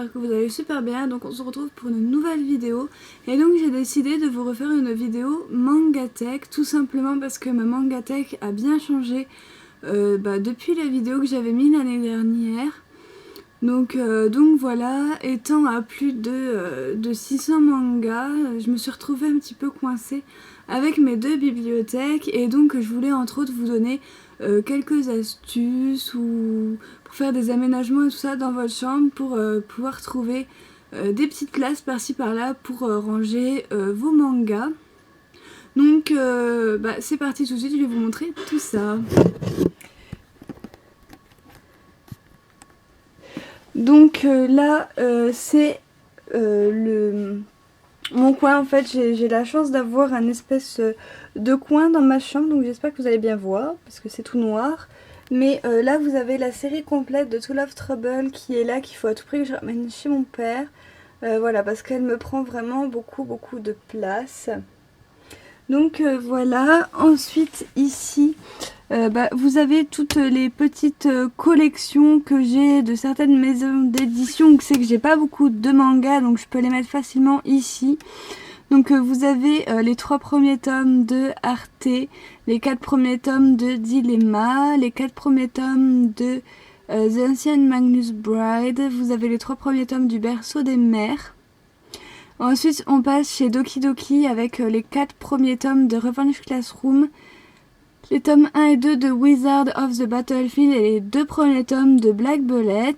j'espère que vous allez super bien. Donc on se retrouve pour une nouvelle vidéo. Et donc j'ai décidé de vous refaire une vidéo Mangatech, tout simplement parce que ma Mangatech a bien changé depuis la vidéo que j'avais mis l'année dernière. Donc voilà, étant à plus de 600 mangas, je me suis retrouvée un petit peu coincée avec mes deux bibliothèques et donc je voulais entre autres vous donner quelques astuces ou pour faire des aménagements et tout ça dans votre chambre pour pouvoir trouver des petites places par-ci par-là pour ranger vos mangas. Donc c'est parti tout de suite, je vais vous montrer tout ça. Donc là c'est mon coin. En fait j'ai la chance d'avoir un espèce de coin dans ma chambre, donc j'espère que vous allez bien voir parce que c'est tout noir. Mais là vous avez la série complète de To Love Trouble qui est là, qu'il faut à tout prix que je ramène chez mon père. Voilà, parce qu'elle me prend vraiment beaucoup de place. Donc voilà, ensuite ici vous avez toutes les petites collections que j'ai de certaines maisons d'édition. C'est que j'ai pas beaucoup de mangas, donc je peux les mettre facilement ici. Donc vous avez les 3 premiers tomes de Arte, les 4 premiers tomes de Dilemma, les 4 premiers tomes de The Ancient Magnus Bride, vous avez les 3 premiers tomes du Berceau des Mers. Ensuite on passe chez Doki Doki avec les 4 premiers tomes de Revenge Classroom, les tomes 1 et 2 de Wizard of the Battlefield et les 2 premiers tomes de Black Bullet.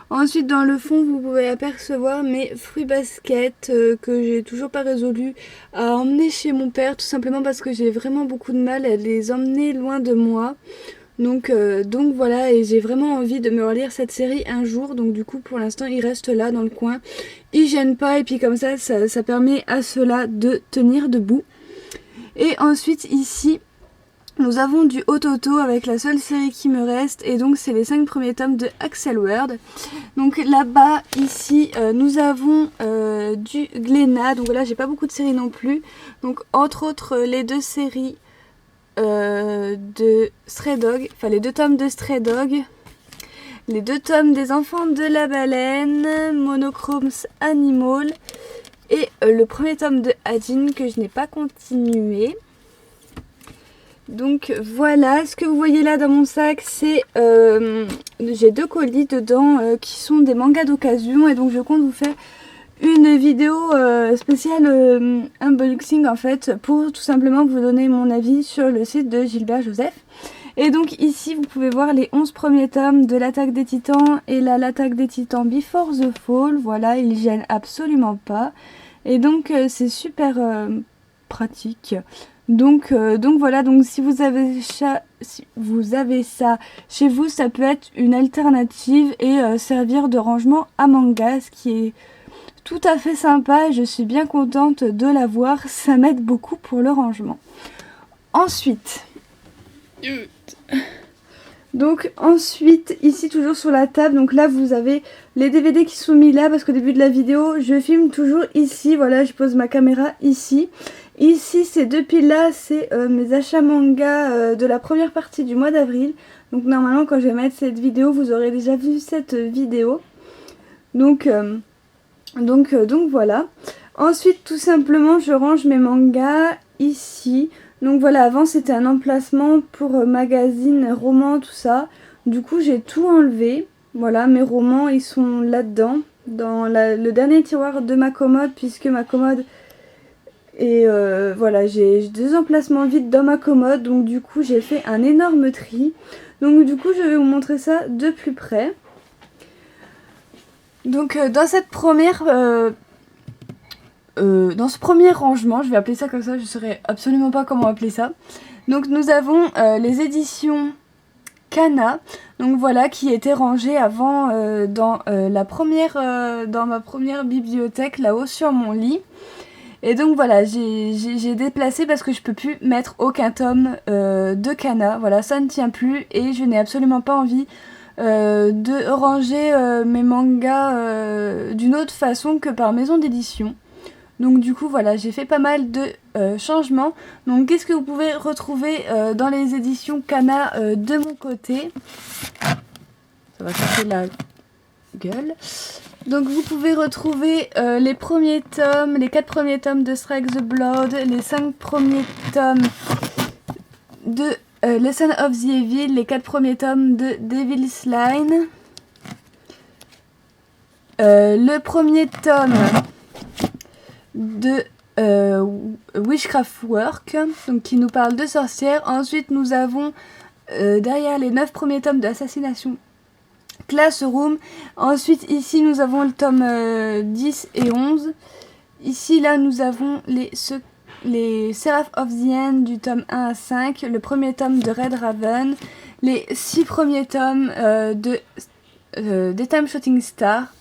Ensuite dans le fond vous pouvez apercevoir mes fruits baskets que j'ai toujours pas résolu à emmener chez mon père, tout simplement parce que j'ai vraiment beaucoup de mal à les emmener loin de moi. Donc voilà, et j'ai vraiment envie de me relire cette série un jour, donc du coup pour l'instant il reste là dans le coin, il gêne pas et puis comme ça permet à cela de tenir debout. Et ensuite ici nous avons du Ototo avec la seule série qui me reste, et donc c'est les 5 premiers tomes de Axel World. Donc là-bas, ici, nous avons du Glénat. Donc voilà, j'ai pas beaucoup de séries non plus. Donc entre autres, les 2 séries de Stray Dog, enfin les 2 tomes de Stray Dog, les 2 tomes des Enfants de la Baleine, Monochromes Animal, et le premier tome de Hajin que je n'ai pas continué. Donc voilà, ce que vous voyez là dans mon sac, c'est j'ai 2 colis dedans qui sont des mangas d'occasion, et donc je compte vous faire une vidéo spéciale unboxing en fait, pour tout simplement vous donner mon avis sur le site de Gilbert Joseph. Et donc ici vous pouvez voir les 11 premiers tomes de l'Attaque des Titans et l'Attaque des Titans Before the Fall. Voilà, ils gênent absolument pas, et donc c'est super pratique. Donc voilà, donc si vous avez ça chez vous, ça peut être une alternative et servir de rangement à manga, ce qui est tout à fait sympa, et je suis bien contente de l'avoir, ça m'aide beaucoup pour le rangement. Ensuite, ici toujours sur la table, donc là vous avez les DVD qui sont mis là, parce qu'au début de la vidéo je filme toujours ici, voilà, je pose ma caméra ici. Ici ces 2 piles là, c'est mes achats manga de la première partie du mois d'avril. Donc normalement quand je vais mettre cette vidéo, vous aurez déjà vu cette vidéo. Donc voilà. Ensuite tout simplement je range mes mangas ici. Donc voilà, avant c'était un emplacement pour magazines, romans, tout ça. Du coup j'ai tout enlevé. Voilà, mes romans ils sont là-dedans, dans le dernier tiroir de ma commode, puisque ma commode... Et voilà, j'ai 2 emplacements vides dans ma commode, donc du coup j'ai fait un énorme tri. Donc du coup je vais vous montrer ça de plus près. Donc dans ce premier rangement, je vais appeler ça comme ça, je ne saurais absolument pas comment appeler ça. Donc nous avons les éditions Kana, donc voilà, qui étaient rangées avant dans ma première bibliothèque là-haut sur mon lit. Et donc voilà, j'ai déplacé parce que je peux plus mettre aucun tome de Kana. Voilà, ça ne tient plus et je n'ai absolument pas envie de ranger mes mangas d'une autre façon que par maison d'édition. Donc du coup voilà, j'ai fait pas mal de changements. Donc qu'est-ce que vous pouvez retrouver dans les éditions Kana de mon côté? Ça va chercher la gueule. Donc vous pouvez retrouver les premiers tomes, les 4 premiers tomes de Strike the Blood, les 5 premiers tomes de Lesson of the Evil, les 4 premiers tomes de Devil's Line, le premier tome de Witchcraft Work, donc qui nous parle de sorcières. Ensuite nous avons derrière les 9 premiers tomes de Assassination Classroom. Ensuite ici nous avons le tome 10 et 11. Ici là nous avons les Seraph of the End du tome 1 à 5, le premier tome de Red Raven, les 6 premiers tomes de Daytime Shooting Star.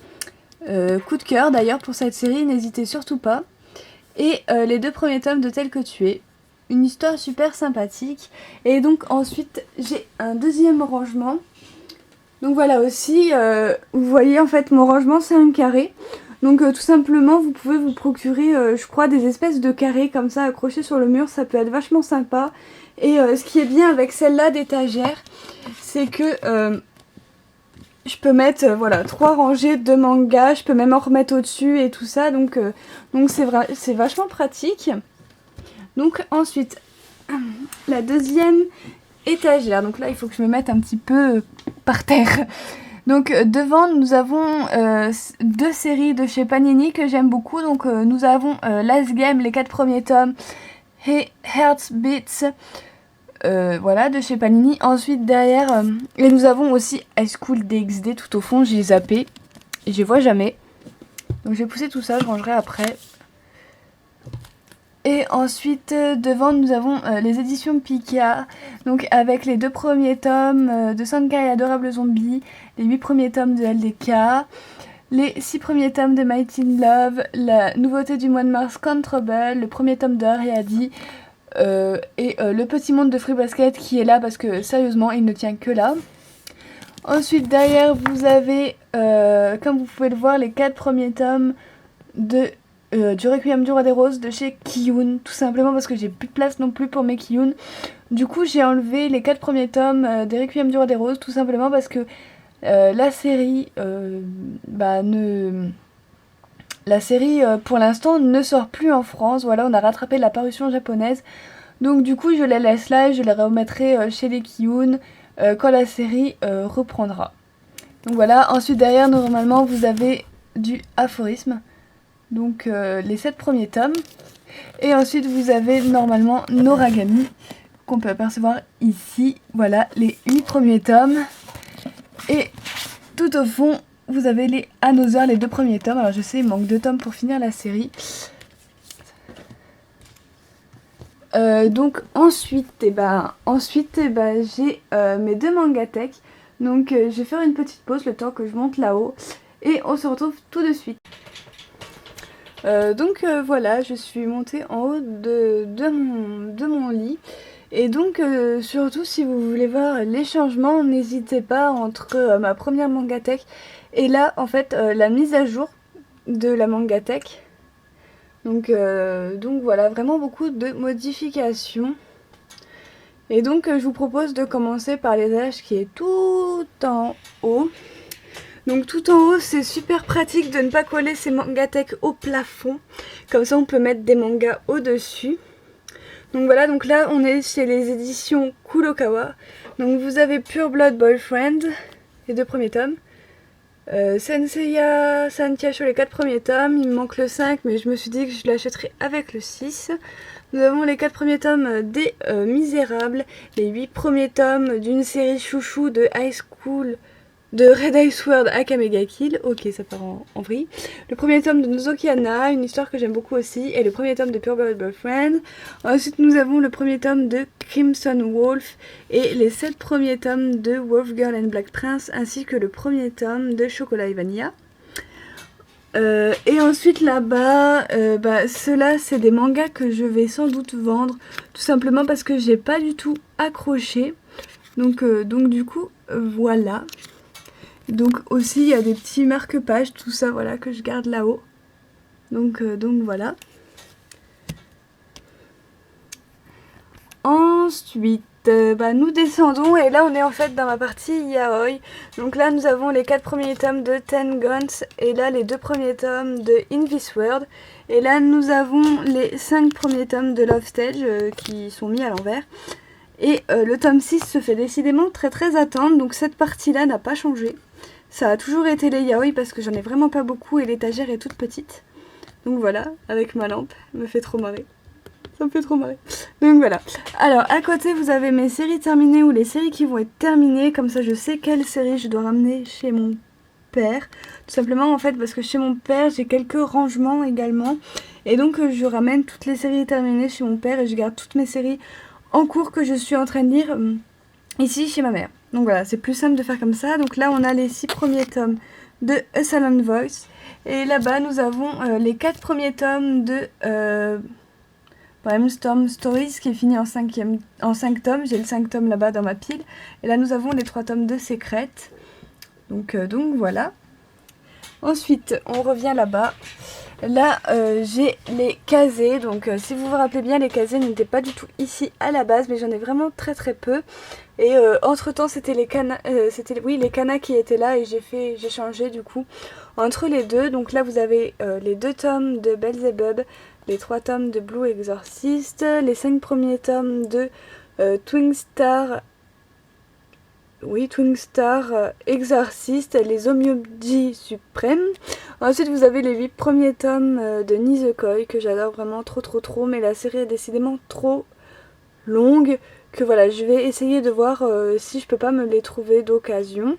Coup de cœur d'ailleurs pour cette série, n'hésitez surtout pas. Et les 2 premiers tomes de Tel que tu es. Une histoire super sympathique. Et donc ensuite j'ai un deuxième rangement. Donc voilà aussi, vous voyez en fait mon rangement c'est un carré. Donc tout simplement vous pouvez vous procurer je crois des espèces de carrés comme ça accrochés sur le mur, ça peut être vachement sympa. Et ce qui est bien avec celle-là d'étagère, c'est que je peux mettre voilà 3 rangées de mangas, je peux même en remettre au-dessus et tout ça, donc c'est vachement pratique. Donc ensuite la deuxième étagère, donc là il faut que je me mette un petit peu par terre. Donc devant nous avons 2 séries de chez Panini que j'aime beaucoup. Donc nous avons Last Game, les 4 premiers tomes, et Heartbeats, voilà, de chez Panini. Ensuite derrière, et nous avons aussi High School DxD tout au fond, j'ai zappé, et je les vois jamais. Donc je vais pousser tout ça, je rangerai après. Et ensuite devant nous avons les éditions Pika, donc avec les 2 premiers tomes de Sankai Adorable Zombie, les 8 premiers tomes de LDK, les 6 premiers tomes de Mighty in Love, la nouveauté du mois de mars Count Trouble, le premier tome de Ariadi et le petit monde de Free Basket qui est là parce que sérieusement il ne tient que là. Ensuite derrière vous avez, comme vous pouvez le voir, les 4 premiers tomes de du Requiem du Roi des Roses de chez Kiyun, tout simplement parce que j'ai plus de place non plus pour mes Kiyun. Du coup j'ai enlevé les 4 premiers tomes des Requiem du Roi des Roses, tout simplement parce que la série pour l'instant ne sort plus en France. Voilà, on a rattrapé la parution japonaise, donc du coup je les laisse là et je les remettrai chez les Kiyun quand la série reprendra. Donc voilà, ensuite derrière normalement vous avez du aphorisme, donc les 7 premiers tomes, et ensuite vous avez normalement Noragami qu'on peut apercevoir ici, voilà les 8 premiers tomes, et tout au fond vous avez les Another, les 2 premiers tomes. Alors je sais, il manque 2 tomes pour finir la série. Donc ensuite j'ai mes 2 mangatech. Donc je vais faire une petite pause le temps que je monte là-haut et on se retrouve tout de suite. Voilà, je suis montée en haut de mon lit. Et donc surtout si vous voulez voir les changements, n'hésitez pas entre ma première mangatech et là en fait la mise à jour de la mangatech. Donc voilà, vraiment beaucoup de modifications. Et donc je vous propose de commencer par l'étage qui est tout en haut. Donc tout en haut, c'est super pratique de ne pas coller ses mangatech au plafond. Comme ça on peut mettre des mangas au-dessus. Donc voilà, donc là on est chez les éditions Kurokawa. Donc vous avez Pure Blood Boyfriend, les 2 premiers tomes. Senseiya Santiacho, les 4 premiers tomes. Il me manque le 5 mais je me suis dit que je l'achèterais avec le 6. Nous avons les 4 premiers tomes des Misérables, les 8 premiers tomes d'une série chouchou de High School, de Red Ice World à Kamega Kill. Ok, ça part en vrille. Le premier tome de Nozokiana, une histoire que j'aime beaucoup aussi, et le premier tome de Pure Blood Boyfriend. Ensuite nous avons le premier tome de Crimson Wolf et les 7 premiers tomes de Wolf Girl and Black Prince, ainsi que le premier tome de Chocolat et Vanilla. Et ensuite là-bas, ceux-là c'est des mangas que je vais sans doute vendre, tout simplement parce que j'ai pas du tout accroché. Donc du coup voilà. Donc aussi il y a des petits marque-pages, tout ça voilà que je garde là-haut. Donc voilà. Ensuite nous descendons et là on est en fait dans ma partie yaoi. Donc là nous avons les 4 premiers tomes de Ten Guns et là les 2 premiers tomes de In This World. Et là nous avons les 5 premiers tomes de Love Stage qui sont mis à l'envers. Et le tome 6 se fait décidément très attendre, donc cette partie-là n'a pas changé. Ça a toujours été les yaoi parce que j'en ai vraiment pas beaucoup et l'étagère est toute petite. Donc voilà, avec ma lampe, elle me fait trop marrer. Ça me fait trop marrer. Donc voilà. Alors à côté vous avez mes séries terminées ou les séries qui vont être terminées. Comme ça je sais quelle série je dois ramener chez mon père. Tout simplement en fait parce que chez mon père j'ai quelques rangements également. Et donc je ramène toutes les séries terminées chez mon père et je garde toutes mes séries en cours que je suis en train de lire ici chez ma mère. Donc voilà, c'est plus simple de faire comme ça. Donc là on a les 6 premiers tomes de A Silent Voice. Et là-bas nous avons les 4 premiers tomes de Brainstorm Stories qui est fini en 5 tomes. J'ai le 5 tomes là-bas dans ma pile. Et là nous avons les 3 tomes de Secret. Donc voilà. Ensuite on revient là-bas. Là j'ai les casés, donc si vous vous rappelez bien les casés n'étaient pas du tout ici à la base mais j'en ai vraiment très peu et entre temps c'était les canas les canas qui étaient là et j'ai changé du coup entre les deux. Donc là vous avez les 2 tomes de Beelzebub, les 3 tomes de Blue Exorcist, les 5 premiers tomes de Twin Star Exorcist, les Omyoji Suprême. Ensuite vous avez les 8 premiers tomes de Nisekoi que j'adore vraiment trop, mais la série est décidément trop longue que voilà, je vais essayer de voir si je peux pas me les trouver d'occasion.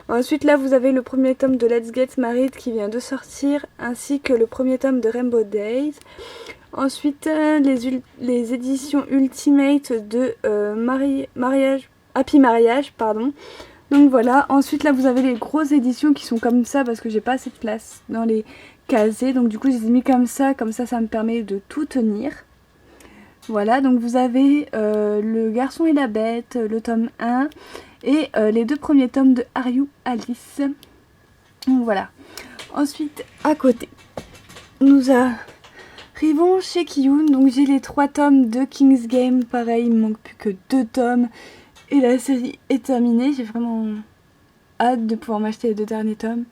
Ensuite là vous avez le premier tome de Let's Get Married qui vient de sortir, ainsi que le premier tome de Rainbow Days. Ensuite les éditions Ultimate de Happy Mariage, pardon. Donc voilà, ensuite là vous avez les grosses éditions qui sont comme ça parce que j'ai pas assez de place dans les casiers. Donc du coup je les ai mis comme ça ça me permet de tout tenir. Voilà, donc vous avez Le Garçon et la Bête, le tome 1 et les 2 premiers tomes de Are You Alice. Donc voilà. Ensuite à côté, nous arrivons chez Kiyun. Donc j'ai les 3 tomes de King's Game, pareil, il me manque plus que 2 tomes. Et la série est terminée, j'ai vraiment hâte de pouvoir m'acheter les 2 derniers tomes.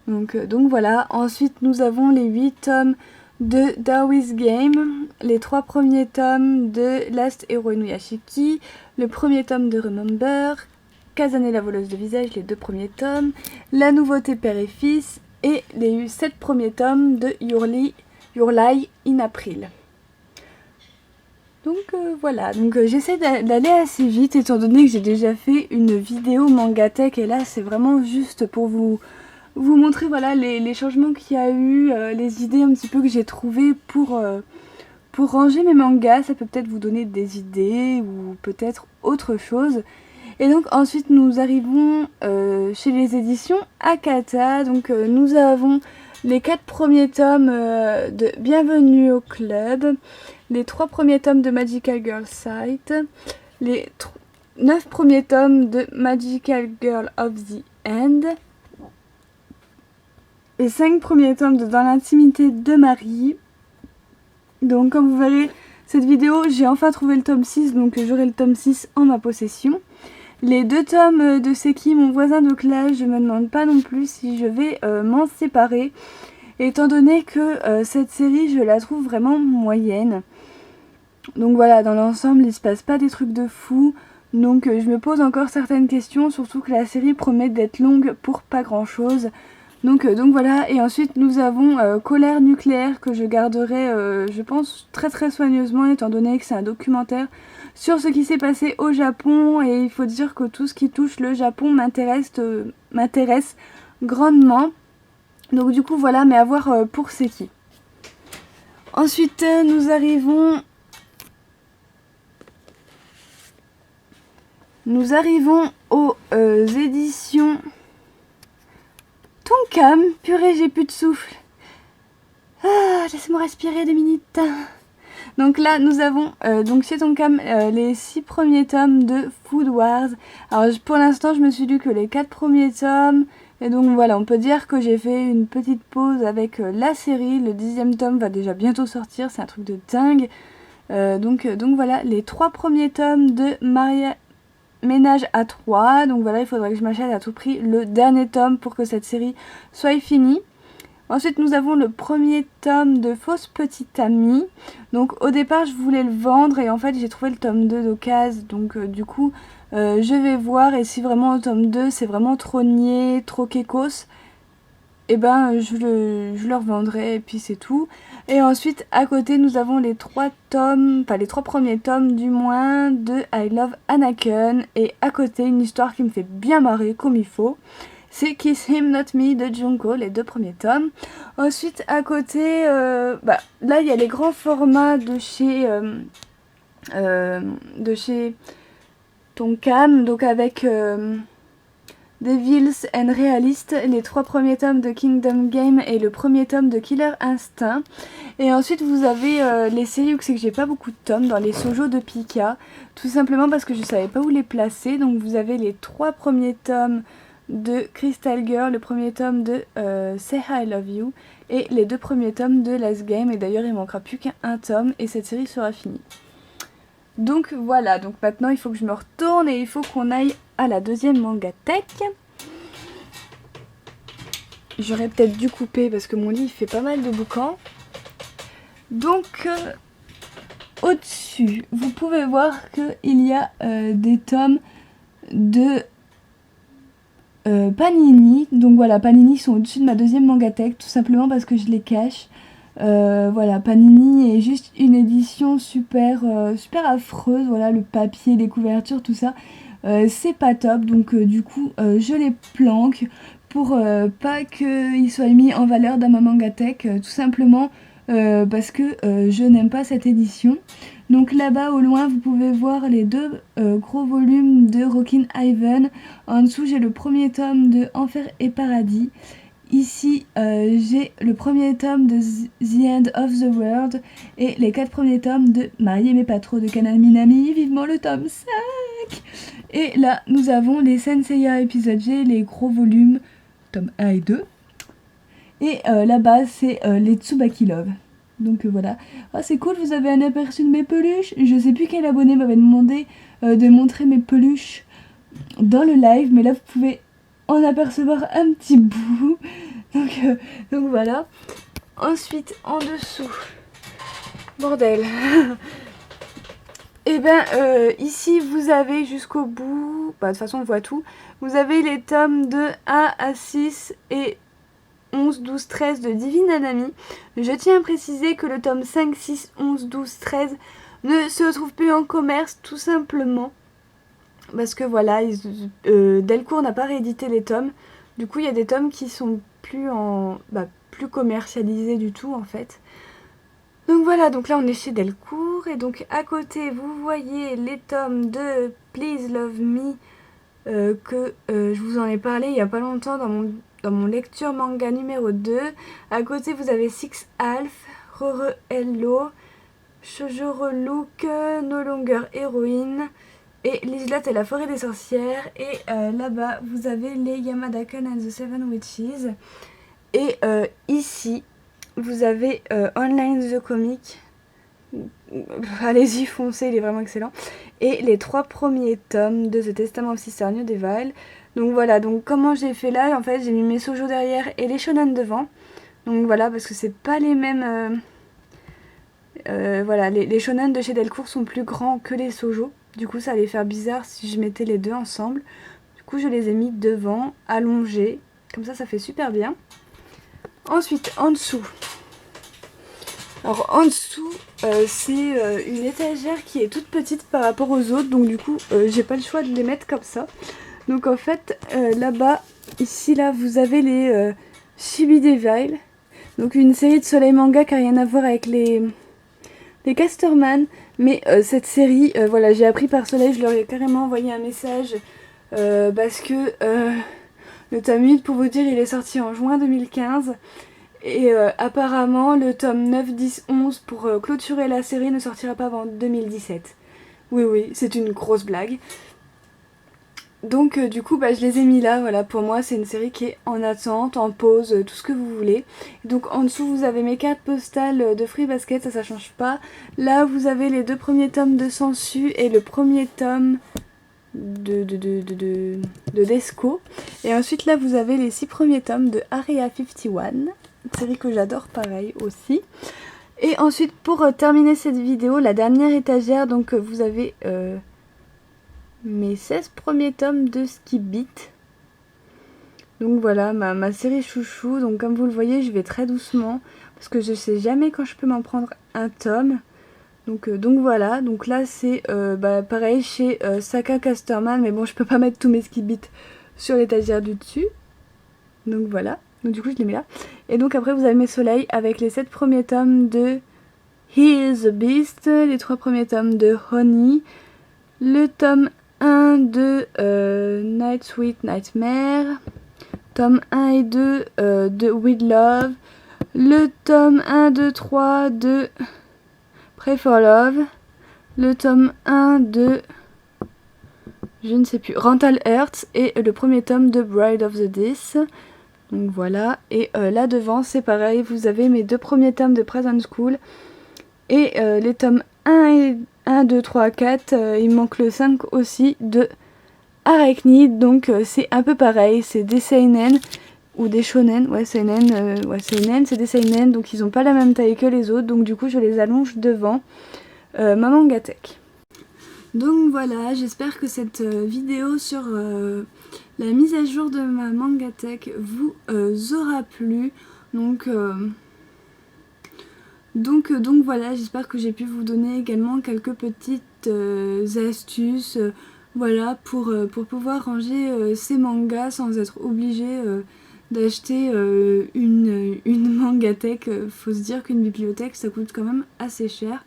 Donc voilà, ensuite nous avons les 8 tomes de Darwin's Game, les 3 premiers tomes de Last Hero Inuyashiki, le premier tome de Remember, Kazane la voleuse de visage, les 2 premiers tomes, la nouveauté Père et Fils et les 7 premiers tomes de Your Lie in April. Donc voilà, donc j'essaie d'aller assez vite étant donné que j'ai déjà fait une vidéo Mangatech et là c'est vraiment juste pour vous montrer voilà les changements qu'il y a eu, les idées un petit peu que j'ai trouvées pour ranger mes mangas. Ça peut peut-être vous donner des idées ou peut-être autre chose. Et donc ensuite nous arrivons chez les éditions Akata. Donc nous avons les 4 premiers tomes de Bienvenue au Club, les 3 premiers tomes de Magical Girl Sight, les 9 premiers tomes de Magical Girl of the End, les 5 premiers tomes de Dans l'intimité de Marie. Donc comme vous verrez cette vidéo, j'ai enfin trouvé le tome 6, donc j'aurai le tome 6 en ma possession. Les 2 tomes de C'est qui mon voisin de classe, je me demande pas non plus si je vais m'en séparer, étant donné que cette série je la trouve vraiment moyenne. Donc voilà, dans l'ensemble il se passe pas des trucs de fou, donc je me pose encore certaines questions, surtout que la série promet d'être longue pour pas grand chose. Donc voilà, et ensuite nous avons Colère nucléaire que je garderai je pense très soigneusement étant donné que c'est un documentaire sur ce qui s'est passé au Japon et il faut dire que tout ce qui touche le Japon m'intéresse grandement. Donc du coup voilà, mais à voir pour c'est qui. Ensuite nous arrivons aux éditions Tonkam. Purée, j'ai plus de souffle. Laissez-moi respirer 2 minutes. Donc là, nous avons donc chez Tonkam les 6 premiers tomes de Food Wars. Alors pour l'instant, je me suis lu que les 4 premiers tomes. Et donc voilà, on peut dire que j'ai fait une petite pause avec la série. Le 10e tome va déjà bientôt sortir, c'est un truc de dingue. Donc voilà, les 3 premiers tomes de Ménage à 3. Donc voilà, il faudrait que je m'achète à tout prix le dernier tome pour que cette série soit finie. Ensuite, nous avons le premier tome de Fausse Petite Amie. Donc au départ, je voulais le vendre et en fait, j'ai trouvé le tome 2 d'occasion. Donc du coup, je vais voir, et si vraiment le tome 2 c'est vraiment trop niais, trop kékos, et ben je le revendrai et puis c'est tout. Et ensuite, à côté, nous avons les 3 tomes, enfin les 3 premiers tomes du moins de I Love Anakin. Et à côté, une histoire qui me fait bien marrer comme il faut. C'est Kiss Him Not Me de Junko, les 2 premiers tomes. Ensuite, à côté, là, il y a les grands formats de chez Tonkam, donc avec Devils and Realist, les 3 premiers tomes de Kingdom Game et le premier tome de Killer Instinct. Et ensuite, vous avez les séries où c'est que j'ai pas beaucoup de tomes dans les Shoujo de Pika, tout simplement parce que je savais pas où les placer. Donc vous avez les 3 premiers tomes de Crystal Girl, le premier tome de Say I Love You et les 2 premiers tomes de Last Game. Et d'ailleurs, il manquera plus qu'un tome et cette série sera finie. Donc voilà, donc maintenant il faut que je me retourne et il faut qu'on aille à la deuxième mangatech. J'aurais peut-être dû couper parce que mon lit il fait pas mal de boucans. Donc au-dessus, vous pouvez voir qu'il y a des tomes de Panini. Donc voilà, Panini sont au-dessus de ma deuxième mangatech, tout simplement parce que je les cache. Voilà, Panini est juste une édition super affreuse. Voilà, le papier, les couvertures, tout ça, c'est pas top. Donc du coup, je les planque pour pas qu'ils soient mis en valeur dans ma mangatech, tout simplement parce que je n'aime pas cette édition. Donc là-bas au loin vous pouvez voir les 2 gros volumes de Rockin' Ivan. En dessous j'ai le premier tome de Enfer et Paradis. Ici j'ai le premier tome de The End of the World et les 4 premiers tomes de Marier mais pas trop de Kana Minami, vivement le tome 5. Et là nous avons les Senseiya épisode G, les gros volumes, tome 1 et 2. Et là-bas c'est les Tsubaki Love. Donc voilà. Ah c'est cool, vous avez un aperçu de mes peluches. Je sais plus quel abonné m'avait demandé de montrer mes peluches dans le live, mais là vous pouvez en apercevoir un petit bout. Donc voilà. Ensuite en dessous, bordel. Et ben ici vous avez jusqu'au bout, de toute façon on voit tout. Vous avez les tomes de 1 à 6 et 11, 12, 13 de Divine Nanami. Je tiens à préciser que le tome 5, 6, 11, 12, 13 ne se retrouve plus en commerce, tout simplement parce que voilà, Delcourt n'a pas réédité les tomes. Du coup, il y a des tomes qui sont plus commercialisés du tout en fait. Donc voilà, donc là on est chez Delcourt et donc à côté vous voyez les tomes de Please Love Me que je vous en ai parlé il y a pas longtemps dans mon lecture manga numéro 2. À côté vous avez Six Half, Rore Hello, Shoujo Look, No Longer Heroine et L'Islotte et la Forêt des Sorcières. Et là-bas vous avez les Yamada-kun and the Seven Witches. Et ici vous avez Online the Comic. Allez-y, foncez, il est vraiment excellent. Et les 3 premiers tomes de The Testament of Sister New Devil. Donc voilà, donc comment j'ai fait là, en fait j'ai mis mes shoujo derrière et les shonen devant. Donc voilà, parce que c'est pas les mêmes... voilà, les shonen de chez Delcourt sont plus grands que les shoujo. Du coup ça allait faire bizarre si je mettais les deux ensemble. Du coup je les ai mis devant, allongés. Comme ça fait super bien. Ensuite, en dessous. Alors en dessous, c'est une étagère qui est toute petite par rapport aux autres. Donc du coup, j'ai pas le choix de les mettre comme ça. Donc en fait, là-bas, ici là, vous avez les Chibi Devil. Donc une série de soleil manga qui n'a rien à voir avec les Casterman. Mais cette série, voilà, j'ai appris par Soleil, je leur ai carrément envoyé un message. Parce que le tome 8, pour vous dire, il est sorti en juin 2015. Et apparemment, le tome 9, 10, 11 pour clôturer la série ne sortira pas avant 2017. Oui, c'est une grosse blague. Donc du coup je les ai mis là, voilà, pour moi c'est une série qui est en attente, en pause, tout ce que vous voulez. Donc en dessous vous avez mes cartes postales de Free Basket, ça change pas. Là vous avez les 2 premiers tomes de Sensu et le premier tome de Desco. Et ensuite là vous avez les 6 premiers tomes de Area 51, une série que j'adore pareil aussi. Et ensuite pour terminer cette vidéo, la dernière étagère, donc vous avez mes 16 premiers tomes de Skip Beat. Donc voilà ma série chouchou. Donc comme vous le voyez je vais très doucement parce que je sais jamais quand je peux m'en prendre un tome. Donc voilà, donc là c'est pareil chez Saka Casterman, mais bon je peux pas mettre tous mes Skip Beat sur l'étagère du dessus. Donc voilà, donc du coup je les mets là. Et donc après vous avez mes soleils avec les 7 premiers tomes de He is a Beast, les 3 premiers tomes de Honey, le tome 1 de Night Sweet Nightmare, tome 1 et 2 de With Love, le tome 1, 2, 3 de Pray for Love, le tome 1 de je ne sais plus, Rental Hearts et le premier tome de Bride of the Death. Donc voilà, et là devant c'est pareil, vous avez mes 2 premiers tomes de Present School et les tomes 1, 2, 3, 4, il me manque le 5 aussi de Arachnid, donc c'est un peu pareil, c'est des seinen ou des shonen, ouais seinen, c'est des seinen, donc ils ont pas la même taille que les autres, donc du coup je les allonge devant ma Mangatech. Donc voilà, j'espère que cette vidéo sur la mise à jour de ma Mangatech vous aura plu. Donc voilà, j'espère que j'ai pu vous donner également quelques petites astuces voilà, pour pouvoir ranger ces mangas sans être obligé d'acheter une Mangatech. Faut se dire qu'une bibliothèque ça coûte quand même assez cher.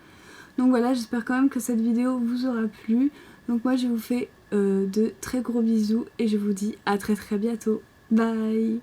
Donc voilà, j'espère quand même que cette vidéo vous aura plu. Donc moi je vous fais de très gros bisous et je vous dis à très bientôt. Bye!